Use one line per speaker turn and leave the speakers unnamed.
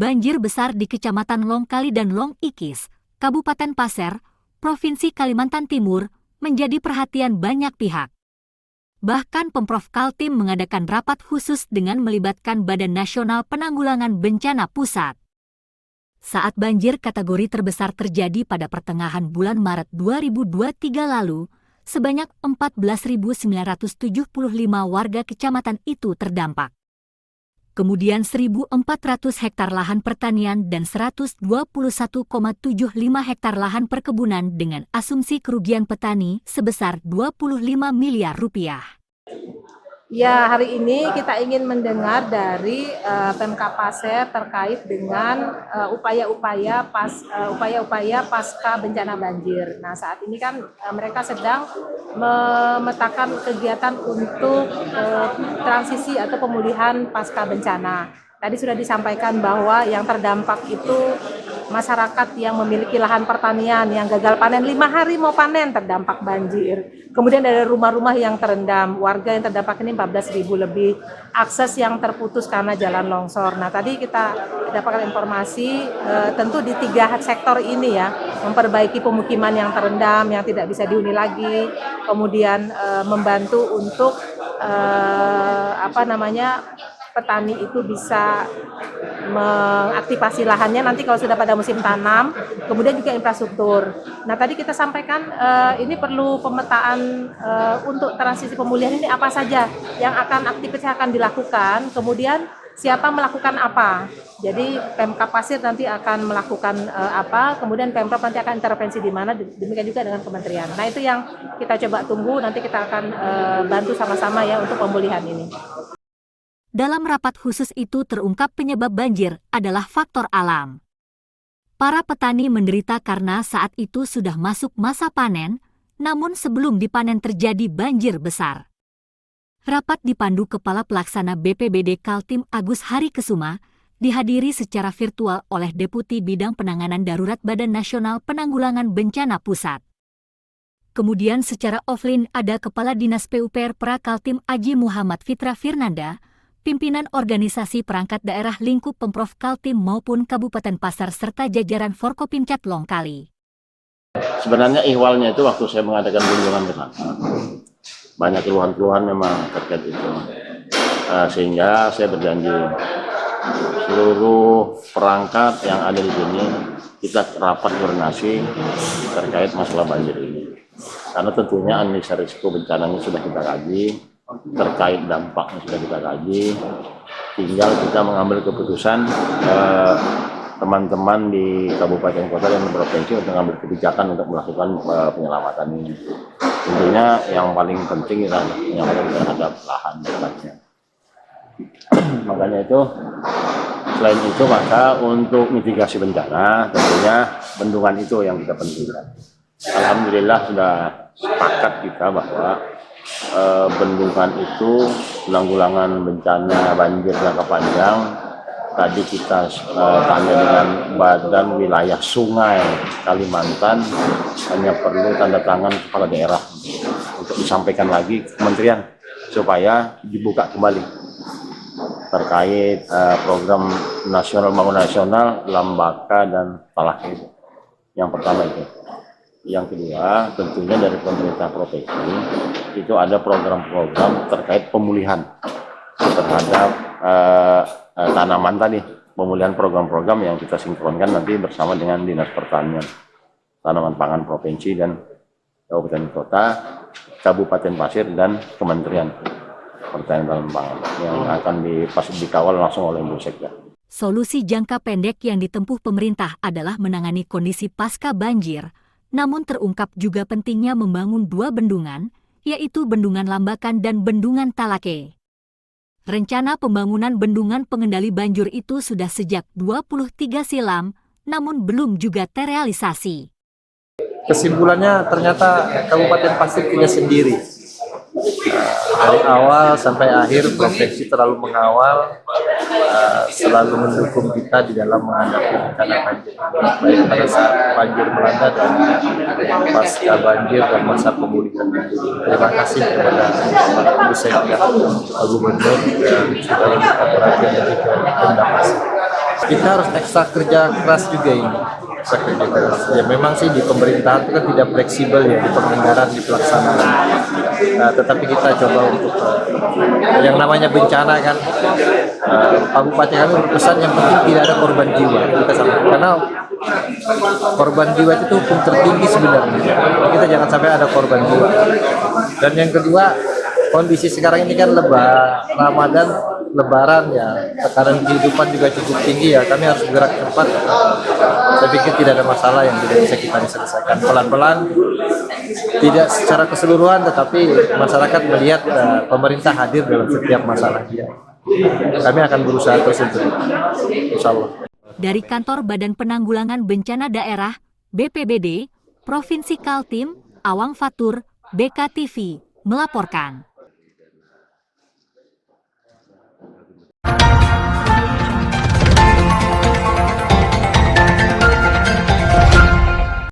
banjir besar di Kecamatan Longkali dan Long Ikis, Kabupaten Pasir, Provinsi Kalimantan Timur, menjadi perhatian banyak pihak. Bahkan Pemprov Kaltim mengadakan rapat khusus dengan melibatkan Badan Nasional Penanggulangan Bencana Pusat. Saat banjir kategori terbesar terjadi pada pertengahan bulan Maret 2023 lalu, sebanyak 14.975 warga kecamatan itu terdampak. Kemudian 1.400 hektar lahan pertanian dan 121,75 hektar lahan perkebunan dengan asumsi kerugian petani sebesar 25 miliar rupiah.
Ya, hari ini kita ingin mendengar dari Pemkab Pasir terkait dengan upaya-upaya pasca bencana banjir. Nah, saat ini kan mereka sedang memetakan kegiatan untuk transisi atau pemulihan pasca bencana. Tadi sudah disampaikan bahwa yang terdampak itu masyarakat yang memiliki lahan pertanian yang gagal panen 5 hari mau panen terdampak banjir. Kemudian ada rumah-rumah yang terendam, warga yang terdampak ini 14.000 lebih, akses yang terputus karena jalan longsor. Nah, tadi kita dapatkan informasi tentu di 3 sektor ini ya, memperbaiki pemukiman yang terendam, yang tidak bisa dihuni lagi, kemudian membantu untuk petani itu bisa mengaktifasi lahannya nanti kalau sudah pada musim tanam, kemudian juga infrastruktur. Nah, tadi kita sampaikan ini perlu pemetaan untuk transisi pemulihan ini apa saja yang aktivitas akan dilakukan, kemudian siapa melakukan apa. Jadi Pemkab Pasir nanti akan melakukan apa, kemudian Pemprov nanti akan intervensi di mana, demikian juga dengan kementerian. Nah, itu yang kita coba tunggu, nanti kita akan bantu sama-sama ya untuk pemulihan ini.
Dalam rapat khusus itu terungkap penyebab banjir adalah faktor alam. Para petani menderita karena saat itu sudah masuk masa panen, namun sebelum dipanen terjadi banjir besar. Rapat dipandu Kepala Pelaksana BPBD Kaltim Agus Harikesuma, dihadiri secara virtual oleh Deputi Bidang Penanganan Darurat Badan Nasional Penanggulangan Bencana Pusat. Kemudian secara offline ada Kepala Dinas PUPR Pra Kaltim Aji Muhammad Fitra Firnanda, pimpinan organisasi perangkat daerah lingkup Pemprov Kaltim maupun Kabupaten Pasir serta jajaran Forkopimcat Longkali.
Sebenarnya ihwalnya itu waktu saya mengadakan kunjungan ke sana, banyak keluhan-keluhan memang terkait itu, sehingga saya berjanji seluruh perangkat yang ada di sini kita rapat koordinasi terkait masalah banjir ini, karena tentunya analisa risiko bencananya sudah kita kaji, terkait dampaknya sudah kita kaji, tinggal kita mengambil keputusan teman-teman di kabupaten kota dan provinsi untuk mengambil kebijakan untuk melakukan penyelamatan ini. Tentunya yang paling penting adalah penyelamatan terhadap lahan daerahnya. Makanya itu, selain itu maka untuk mitigasi bencana tentunya bendungan itu yang kita pentingkan. Alhamdulillah sudah sepakat kita bahwa bendungan itu penanggulangan bencana banjir jangka panjang. Tadi kita tanya dengan Badan Wilayah Sungai Kalimantan, hanya perlu tanda tangan kepala daerah untuk disampaikan lagi ke kementerian supaya dibuka kembali terkait program nasional pembangunan nasional Lambaka dan Talake. Yang pertama itu. Yang kedua, tentunya dari pemerintah provinsi itu ada program-program terkait pemulihan terhadap tanaman tadi, pemulihan program-program yang kita sinkronkan nanti bersama dengan Dinas Pertanian, Tanaman Pangan Provinsi dan Kabupaten Kota, Kabupaten Pasir dan Kementerian Pertanian dan Pangan yang akan dikawal langsung oleh Bu Sekda.
Solusi jangka pendek yang ditempuh pemerintah adalah menangani kondisi pasca banjir. Namun terungkap juga pentingnya membangun 2 bendungan, yaitu Bendungan Lambakan dan Bendungan Talake. Rencana pembangunan bendungan pengendali banjir itu sudah sejak 23 silam, namun belum juga terrealisasi.
Kesimpulannya ternyata Kabupaten Pasir punya sendiri. Dari awal sampai akhir provinsi terlalu mengawal, selalu mendukung kita di dalam menghadapi bencana banjir, baik pada saat banjir melanda dan pasca banjir dan masa pemulihan banjir. Terima kasih kepada Bu Sekda, Pak Gubernur yang sudah memberikan perhatian dari Pemda Pasir. Kita harus ekstra kerja keras juga ini. Ekstra kerja keras. Ya memang sih di pemerintahan itu kan tidak fleksibel ya di penganggaran, di pelaksanaan. Tetapi kita coba untuk yang namanya bencana kan. Pak Bupati kami berpesan yang penting tidak ada korban jiwa. Kita sampaikan karena korban jiwa itu hukum tertinggi sebenarnya. Kita jangan sampai ada korban jiwa. Dan yang kedua, kondisi sekarang ini kan Ramadan, Lebaran ya, tekanan kehidupan juga cukup tinggi ya. Kami harus bergerak cepat. Saya pikir tidak ada masalah yang tidak bisa kita selesaikan pelan-pelan, tidak secara keseluruhan, tetapi masyarakat melihat pemerintah hadir dalam setiap masalah dia. Kami akan berusaha terus untuk itu, insya Allah.
Dari Kantor Badan Penanggulangan Bencana Daerah BPBD, Provinsi Kaltim, Awang Fatur, BKTV, melaporkan.